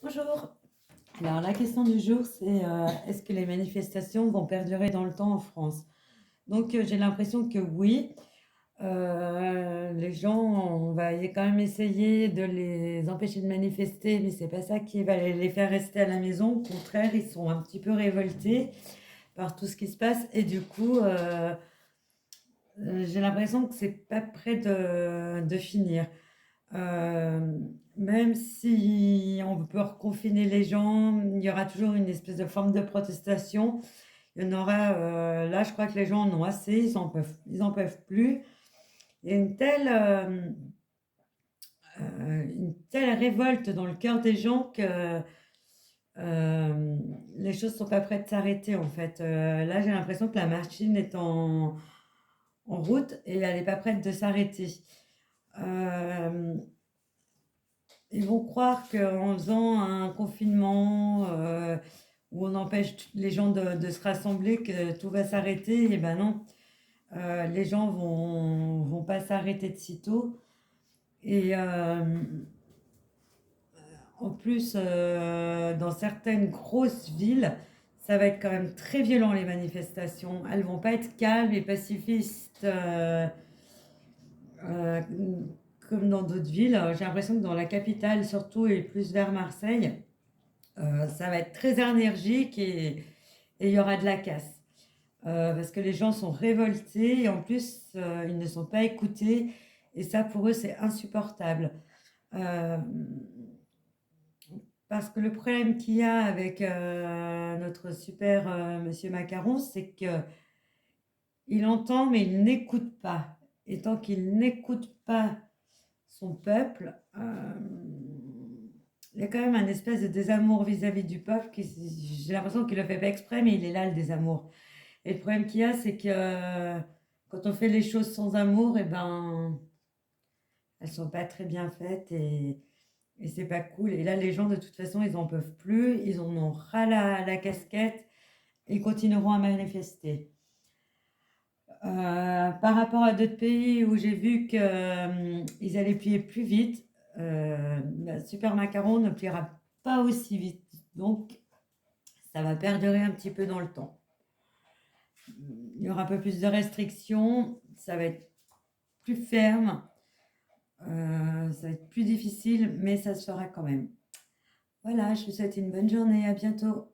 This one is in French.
Bonjour. Alors, la question du jour, c'est est-ce que les manifestations vont perdurer dans le temps en France? Donc, j'ai l'impression que oui. Les gens, on va quand même essayer de les empêcher de manifester, mais c'est pas ça qui va les faire rester à la maison. Au contraire, ils sont un petit peu révoltés par tout ce qui se passe et du coup, j'ai l'impression que c'est pas près de finir. Euh, Même si on peut reconfiner les gens, il y aura toujours une espèce de forme de protestation. Il y en aura, là, je crois que les gens en ont assez, ils en peuvent plus. Il y a une telle révolte dans le cœur des gens que les choses sont pas prêtes de s'arrêter, en fait. Là, j'ai l'impression que la machine est en route et elle n'est pas prête de s'arrêter. Euh, Ils vont croire qu'en faisant un confinement où on empêche les gens de se rassembler, que tout va s'arrêter. Et ben non, les gens vont pas s'arrêter de sitôt. Et en plus, dans certaines grosses villes, ça va être quand même très violent les manifestations. Elles vont pas être calmes et pacifistes euh, comme dans d'autres villes. J'ai l'impression que dans la capitale surtout et plus vers Marseille, ça va être très énergique et il y aura de la casse. Parce que les gens sont révoltés et en plus, ils ne sont pas écoutés. Et ça, pour eux, c'est insupportable. Euh, Parce que le problème qu'il y a avec notre super monsieur Macaron, c'est que il entend, mais il n'écoute pas. Et tant qu'il n'écoute pas son peuple, il y a quand même un espèce de désamour vis-à-vis du peuple qui, j'ai l'impression qu'il le fait pas exprès, mais il est là le désamour. Et le problème qu'il y a, c'est que quand on fait les choses sans amour, et ben, elles sont pas très bien faites et c'est pas cool. Et là, les gens, de toute façon, ils en peuvent plus, ils en ont ras la casquette, ils continueront à manifester. Par rapport à d'autres pays où j'ai vu qu'ils allaient plier plus vite, Super Macaron ne pliera pas aussi vite. Donc, ça va perdurer un petit peu dans le temps. Il y aura un peu plus de restrictions, ça va être plus ferme, ça va être plus difficile, mais ça se fera quand même. Voilà, je vous souhaite une bonne journée, à bientôt.